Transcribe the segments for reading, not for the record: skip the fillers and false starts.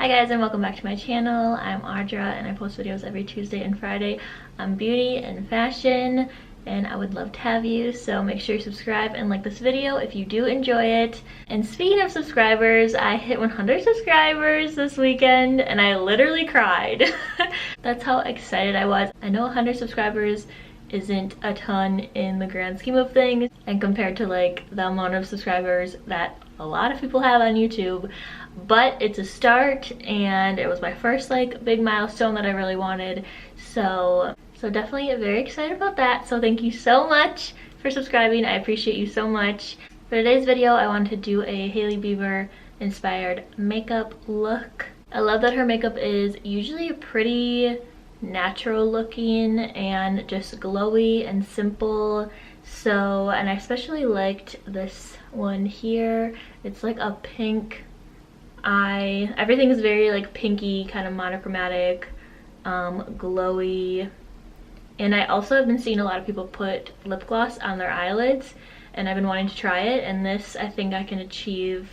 Hi guys, and welcome back to my channel. I'm Audra and I post videos every Tuesday and Friday on beauty and fashion, and I would love to have you, so make sure you subscribe and like this video if you do enjoy it. And speaking of subscribers, I hit 100 subscribers this weekend and I literally cried. That's how excited I was. I know 100 subscribers isn't a ton in the grand scheme of things, and compared to like the amount of subscribers that a lot of people have on YouTube, but it's a start and it was my first like big milestone that I really wanted, so definitely very excited about that. So thank you so much for subscribing. I appreciate you so much. For today's video, I wanted to do a Hailey Bieber inspired makeup look. I love that her makeup is usually pretty natural looking and just glowy and simple. So, and I especially liked this one here. It's like a pink eye. Everything is very like pinky, kind of monochromatic, glowy. And I also have been seeing a lot of people put lip gloss on their eyelids, and I've been wanting to try it, and this, I think I can achieve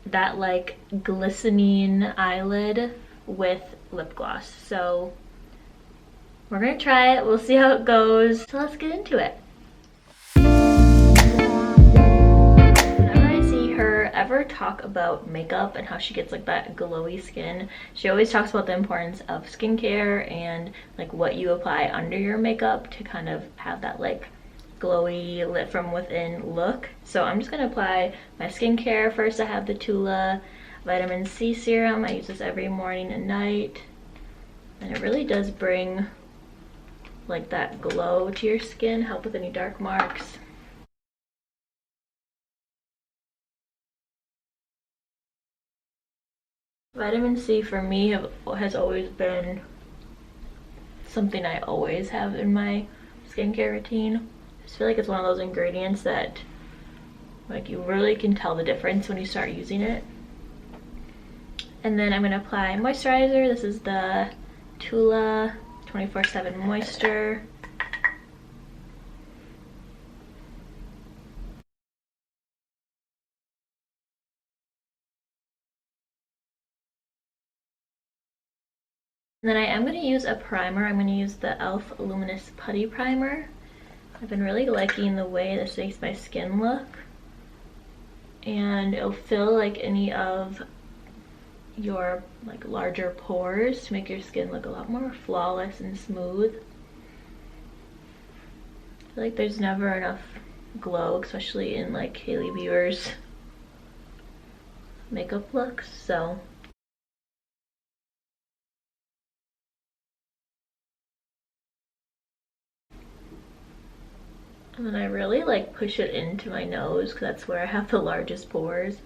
that like glistening eyelid with lip gloss. So we're gonna try it, we'll see how it goes, so let's get into it. Whenever I see her ever talk about makeup and how she gets like that glowy skin, she always talks about the importance of skincare and like what you apply under your makeup to kind of have that like glowy lit from within look. So I'm just gonna apply my skincare. First, I have the Tula vitamin C serum. I use this every morning and night, and it really does bring like that glow to your skin, help with any dark marks. Vitamin C for me has always been something I always have in my skincare routine. I just feel like it's one of those ingredients that like you really can tell the difference when you start using it. And then I'm going to apply moisturizer. This is the Tula 24/7 Moisture. And then I am going to use a primer. I'm going to use the e.l.f. Luminous Putty Primer. I've been really liking the way this makes my skin look, and it'll fill like any of your like larger pores to make your skin look a lot more flawless and smooth. I feel like there's never enough glow, especially in like Hailey Bieber's makeup looks, so and then I really like push it into my nose because that's where I have the largest pores.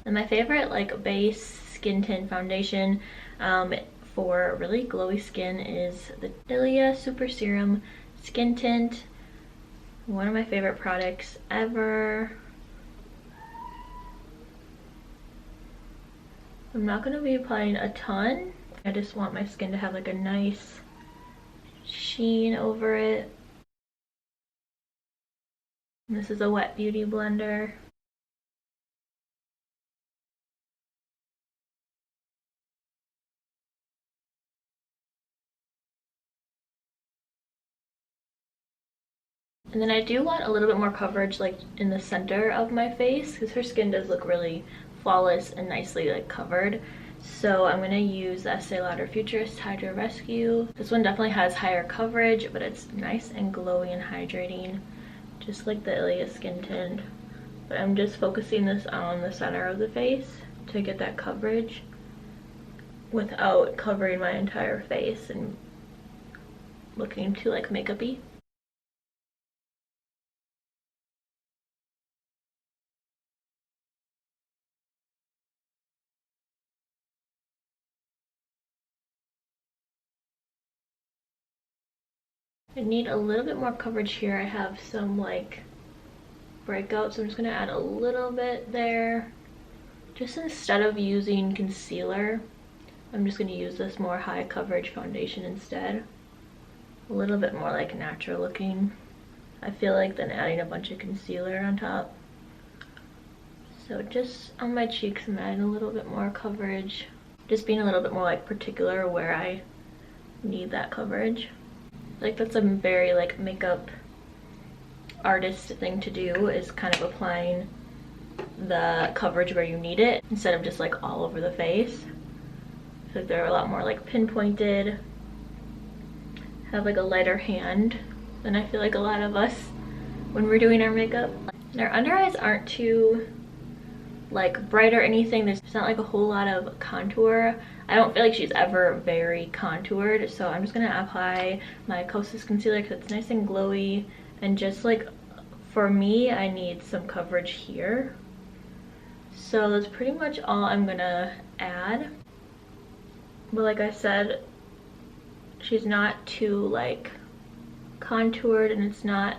And my favorite like base skin tint foundation for really glowy skin is the Ilia Super Serum Skin Tint. One of my favorite products ever. I'm not going to be applying a ton. I just want my skin to have like a nice sheen over it. And this is a wet beauty blender. And then I do want a little bit more coverage like in the center of my face because her skin does look really flawless and nicely like covered. So I'm going to use the Estee Lauder Futurist Hydra Rescue. This one definitely has higher coverage, but it's nice and glowy and hydrating, just like the Ilia skin tint. But I'm just focusing this on the center of the face to get that coverage without covering my entire face and looking too like makeup-y. I need a little bit more coverage here. I have some like breakouts, so I'm just going to add a little bit there. Just instead of using concealer, I'm just going to use this more high coverage foundation instead. A little bit more like natural looking. I feel like, than adding a bunch of concealer on top. So just on my cheeks, I'm adding a little bit more coverage. Just being a little bit more like particular where I need that coverage. Like that's a very like makeup artist thing to do, is kind of applying the coverage where you need it instead of just like all over the face. I feel like they're a lot more like pinpointed, have like a lighter hand than I feel like a lot of us when we're doing our makeup. Their under eyes aren't too like bright or anything. There's not like a whole lot of contour. I don't feel like she's ever very contoured, so I'm just gonna apply my Kosas concealer because it's nice and glowy, and just like for me, I need some coverage here. So that's pretty much all I'm gonna add. But like I said, she's not too like contoured, and it's not,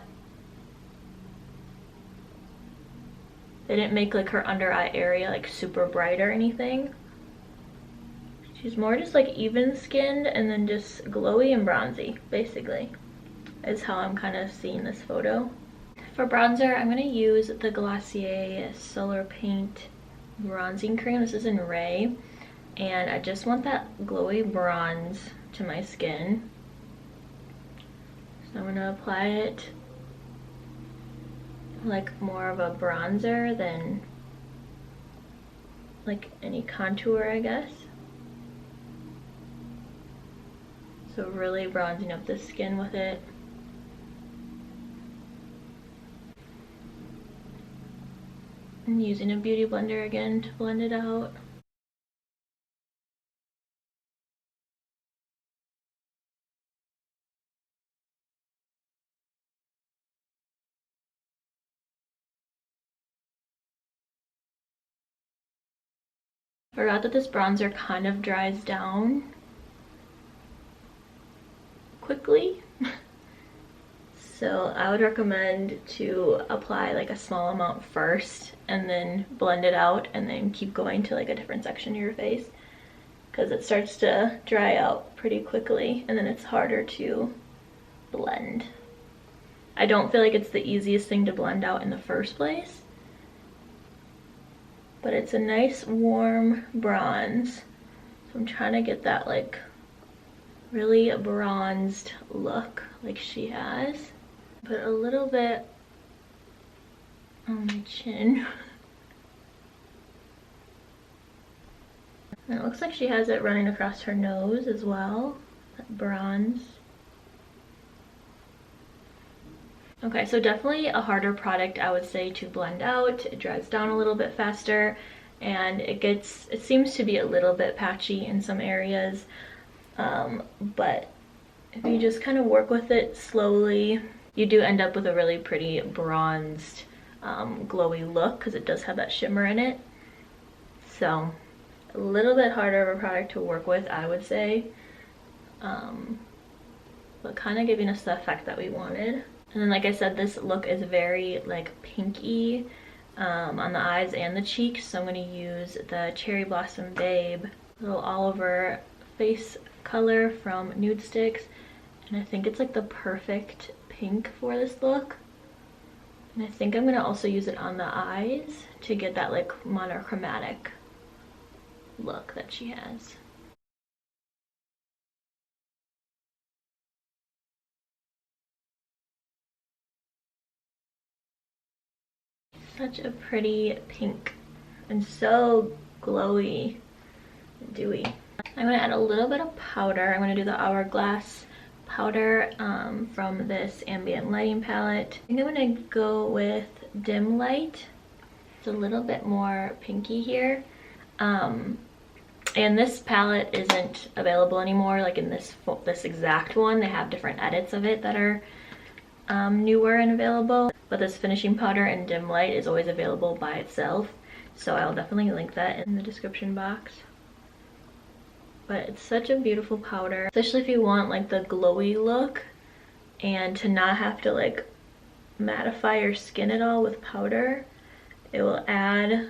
they didn't make like her under eye area like super bright or anything. She's more just like even skinned and then just glowy and bronzy, basically, is how I'm kind of seeing this photo. For bronzer, I'm going to use the Glossier Solar Paint Bronzing Cream. This is in Ray, and I just want that glowy bronze to my skin. So I'm going to apply it like more of a bronzer than like any contour, I guess. So really bronzing up the skin with it. I'm using a beauty blender again to blend it out. Forgot that this bronzer kind of dries down quickly. So I would recommend to apply like a small amount first and then blend it out and then keep going to like a different section of your face, because it starts to dry out pretty quickly and then it's harder to blend. I don't feel like it's the easiest thing to blend out in the first place, but it's a nice warm bronze. So I'm trying to get that like really bronzed look like she has. Put a little bit on my chin. And it looks like she has it running across her nose as well, that bronze. Okay, so definitely a harder product, I would say, to blend out. It dries down a little bit faster, and it seems to be a little bit patchy in some areas. But if you just kind of work with it slowly, you do end up with a really pretty bronzed, glowy look, because it does have that shimmer in it. So a little bit harder of a product to work with, I would say, but kind of giving us the effect that we wanted. And then, like I said, this look is very like pinky on the eyes and the cheeks, so I'm going to use the Cherry Blossom Babe little all over face color from Nude Sticks, and I think it's like the perfect pink for this look. And I think I'm going to also use it on the eyes to get that like monochromatic look that she has. Such a pretty pink and so glowy and dewy. I'm going to add a little bit of powder. I'm going to do the Hourglass powder from this ambient lighting palette. I think I'm going to go with Dim Light. It's a little bit more pinky here. And this palette isn't available anymore, like in this exact one. They have different edits of it that are newer and available. But this finishing powder in Dim Light is always available by itself. So I'll definitely link that in the description box. But it's such a beautiful powder, especially if you want like the glowy look and to not have to like mattify your skin at all with powder. It will add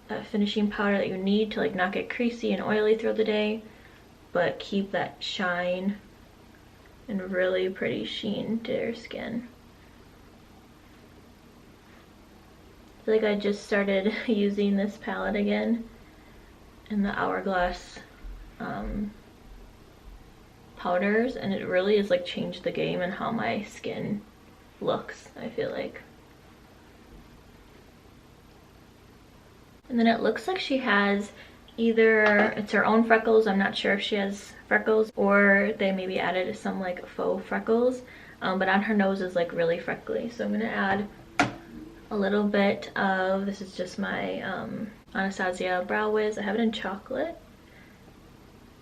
that finishing powder that you need to like not get creasy and oily throughout the day, but keep that shine and really pretty sheen to her skin. I feel like I just started using this palette again, in the Hourglass powders, and it really has like changed the game and how my skin looks, I feel like. And then it looks like she has either, it's her own freckles, I'm not sure if she has freckles, or they maybe added some like faux freckles, but on her nose is like really freckly. So I'm gonna add a little bit of, this is just my Anastasia Brow Wiz. I have it in chocolate.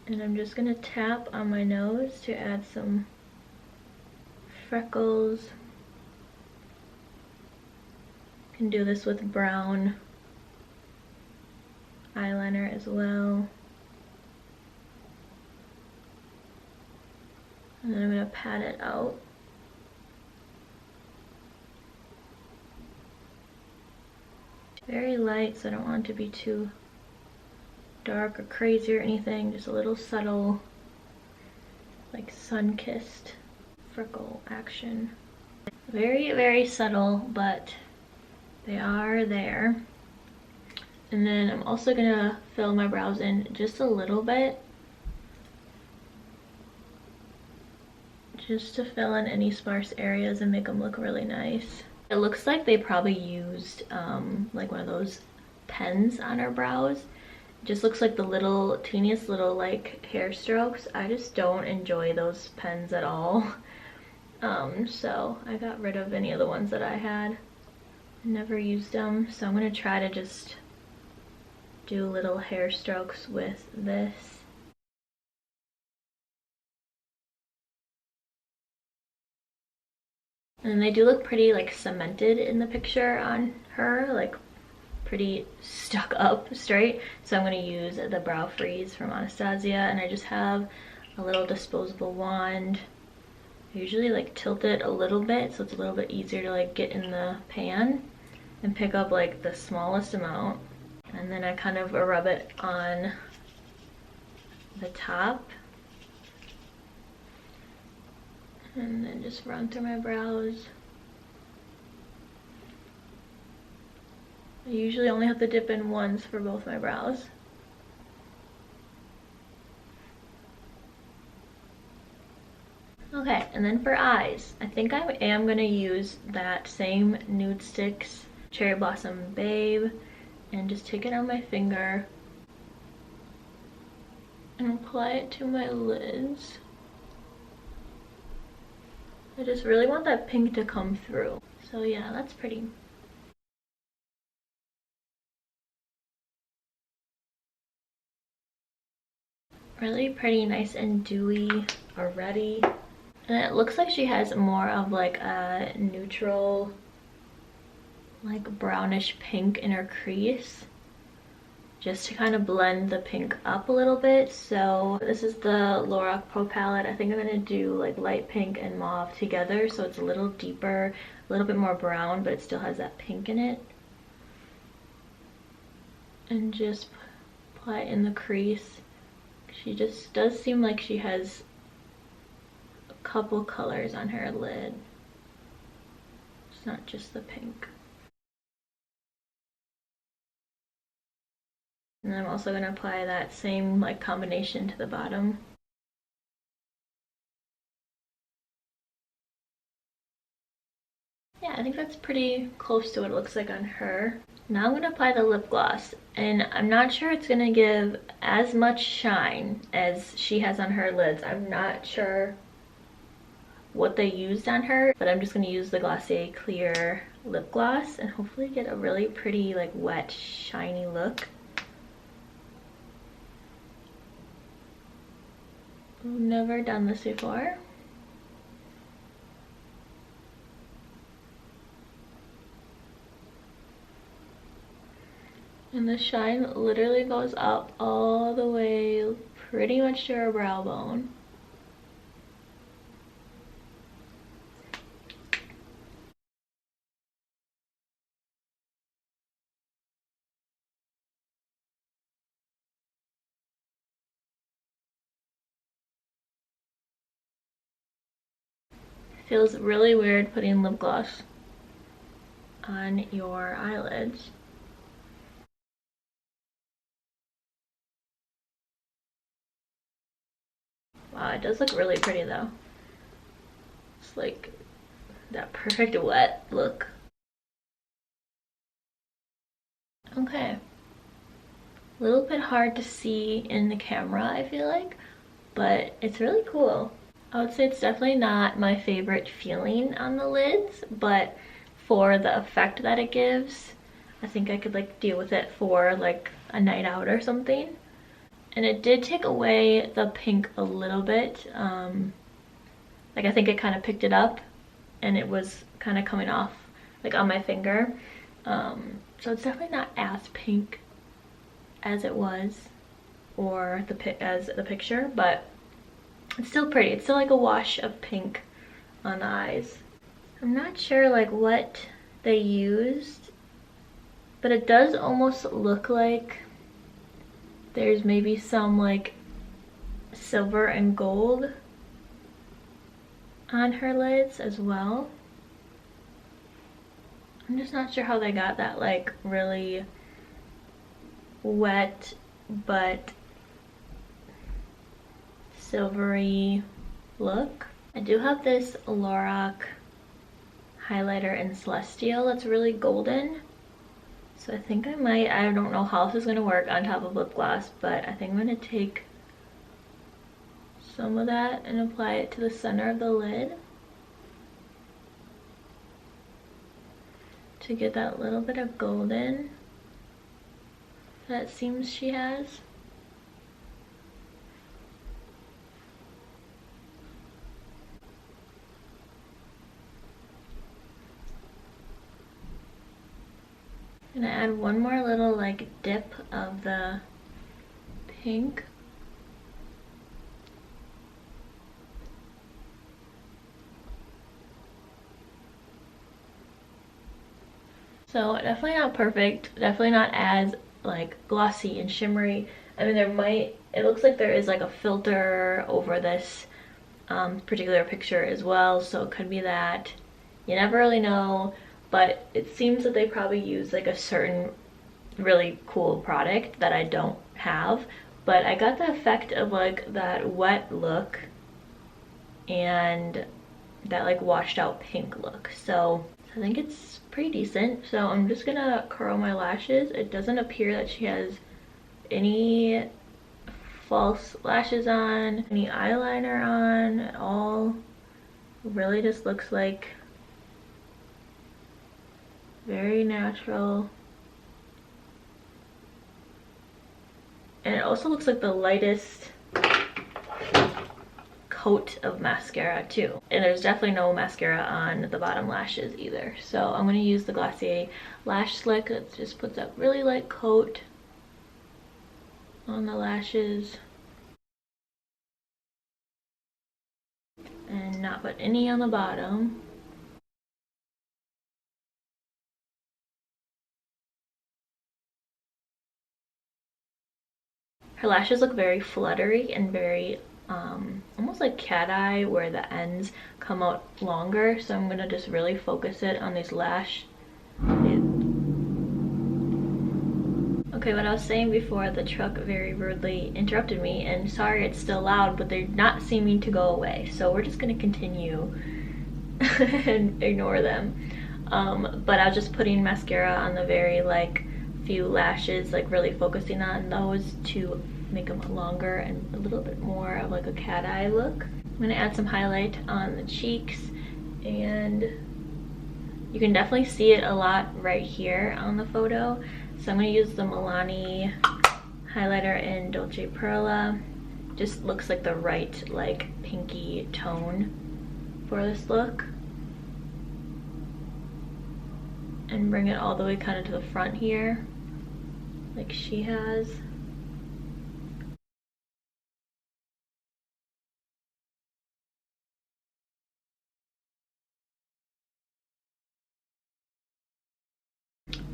And I'm just gonna tap on my nose to add some freckles. You can do this with brown eyeliner as well. And then I'm gonna pat it out. Very light, so I don't want it to be too dark or crazy or anything. Just a little subtle, like sun-kissed freckle action. Very, very subtle, but they are there. And then I'm also gonna fill my brows in just a little bit, just to fill in any sparse areas and make them look really nice. It looks like they probably used like one of those pens on her brows. It just looks like the little teeniest little like hair strokes. I just don't enjoy those pens at all. So I got rid of any of the ones that I had. Never used them, so I'm gonna try to just do little hair strokes with this. And they do look pretty like cemented in the picture on her, like pretty stuck up straight. So I'm going to use the Brow Freeze from Anastasia, and I just have a little disposable wand. I usually like tilt it a little bit so it's a little bit easier to like get in the pan and pick up like the smallest amount. And then I kind of rub it on the top. And then just run through my brows. I usually only have to dip in once for both my brows. Okay, and then for eyes, I think I am gonna use that same Nude Sticks Cherry Blossom Babe and just take it on my finger and apply it to my lids. I just really want that pink to come through. So yeah, that's pretty. Really pretty, nice and dewy already. And it looks like she has more of like a neutral, like brownish pink in her crease, just to kind of blend the pink up a little bit. So this is the LORAC Pro Palette. I think I'm gonna do like light pink and mauve together, so it's a little deeper, a little bit more brown, but it still has that pink in it. And just apply it in the crease. She just does seem like she has a couple colors on her lid. It's not just the pink. And I'm also going to apply that same like combination to the bottom. Yeah, I think that's pretty close to what it looks like on her. Now I'm going to apply the lip gloss, and I'm not sure it's going to give as much shine as she has on her lids. I'm not sure what they used on her, but I'm just going to use the Glossier Clear lip gloss and hopefully get a really pretty like wet shiny look. I've never done this before. And the shine literally goes up all the way pretty much to her brow bone. Feels really weird putting lip gloss on your eyelids. Wow, it does look really pretty though. It's like that perfect wet look. Okay. A little bit hard to see in the camera, I feel like, but it's really cool. I would say it's definitely not my favorite feeling on the lids, but for the effect that it gives, I think I could like deal with it for like a night out or something. And it did take away the pink a little bit. Like I think it kind of picked it up and it was kind of coming off like on my finger. So it's definitely not as pink as it was or as the picture, but it's still pretty. It's still like a wash of pink on the eyes. I'm not sure like what they used, but it does almost look like there's maybe some like silver and gold on her lids as well. I'm just not sure how they got that like really wet but silvery look. I do have this LORAC highlighter in Celestial that's really golden. So I think I might, I don't know how this is gonna work on top of lip gloss, but I think I'm gonna take some of that and apply it to the center of the lid to get that little bit of golden that it seems she has. I'm gonna add one more little like dip of the pink. So definitely not perfect, definitely not as like glossy and shimmery. I mean it looks like there is like a filter over this particular picture as well, so it could be that. You never really know, but it seems that they probably use like a certain really cool product that I don't have. But I got the effect of like that wet look and that like washed out pink look. So I think it's pretty decent. So I'm just gonna curl my lashes. It doesn't appear that she has any false lashes on, any eyeliner on at all. It really just looks like very natural. And it also looks like the lightest coat of mascara too. And there's definitely no mascara on the bottom lashes either. So I'm going to use the Glossier Lash Slick that just puts that really light coat on the lashes. And not put any on the bottom. Her lashes look very fluttery and very almost like cat eye, where the ends come out longer. So I'm gonna just really focus it on these lash. Okay, what I was saying before, the truck very rudely interrupted me, and sorry it's still loud, but they're not seeming to go away. So we're just gonna continue and ignore them. But I was just putting mascara on the very like few lashes, like really focusing on those to make them longer and a little bit more of like a cat eye look. I'm gonna add some highlight on the cheeks, and you can definitely see it a lot right here on the photo. So I'm gonna use the Milani highlighter in Dolce Perla. Just looks like the right like pinky tone for this look. And bring it all the way kind of to the front here, like she has.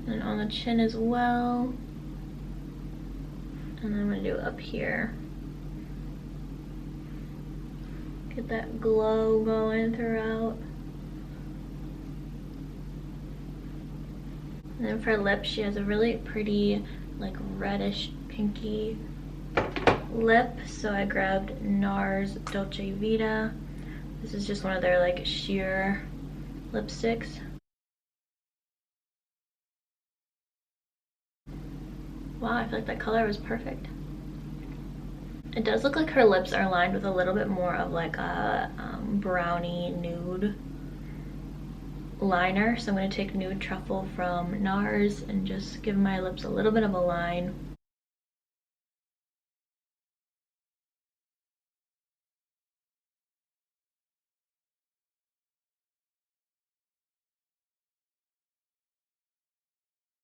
And on the chin as well. And then I'm gonna do it up here. Get that glow going throughout. And then for lips, she has a really pretty, like, reddish pinky lip. So I grabbed NARS Dolce Vita. This is just one of their, like, sheer lipsticks. Wow, I feel like that color was perfect. It does look like her lips are lined with a little bit more of like a brownie nude liner. So I'm going to take Nude Truffle from NARS and just give my lips a little bit of a line.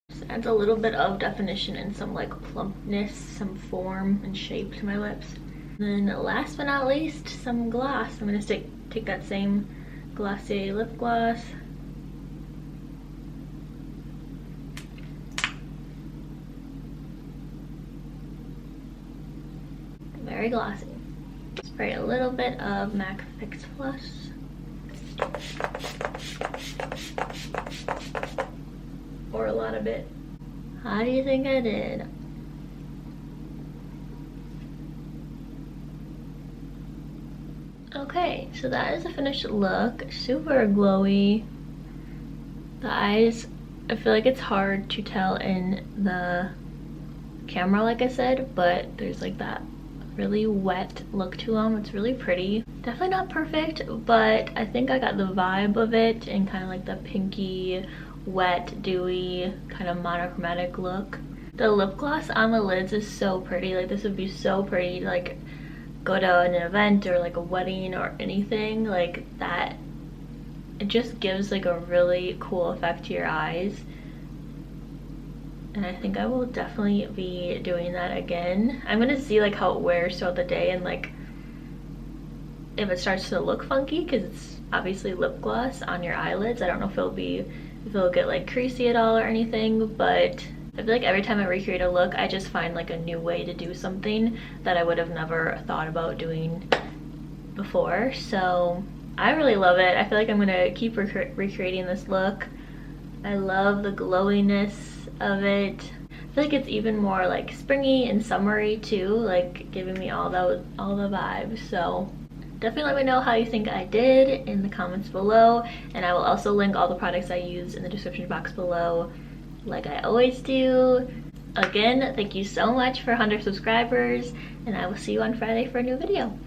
Just adds a little bit of definition and some like plumpness, some form and shape to my lips. And then last but not least, some gloss. I'm going to take that same Glossier lip gloss. Very glossy. Spray a little bit of MAC Fix Plus. Or a lot of it. How do you think I did? Okay, so that is the finished look. Super glowy. The eyes, I feel like it's hard to tell in the camera, like I said, but there's like that really wet look to them. It's really pretty. Definitely not perfect, but I think I got the vibe of it and kind of like the pinky, wet, dewy, kind of monochromatic look. The lip gloss on the lids is so pretty. Like, this would be so pretty to like go to an event or like a wedding or anything like that. It just gives like a really cool effect to your eyes. And I think I will definitely be doing that again. I'm gonna see like how it wears throughout the day and like if it starts to look funky, because it's obviously lip gloss on your eyelids. I don't know if it'll get like creasy at all or anything, but I feel like every time I recreate a look, I just find like a new way to do something that I would have never thought about doing before. So I really love it. I feel like I'm gonna keep recreating this look. I love the glowiness of it. I feel like it's even more like springy and summery too, like giving me all the vibes. So definitely let me know how you think I did in the comments below, and I will also link all the products I use in the description box below, like I always do. Again, thank you so much for 100 subscribers, and I will see you on Friday for a new video.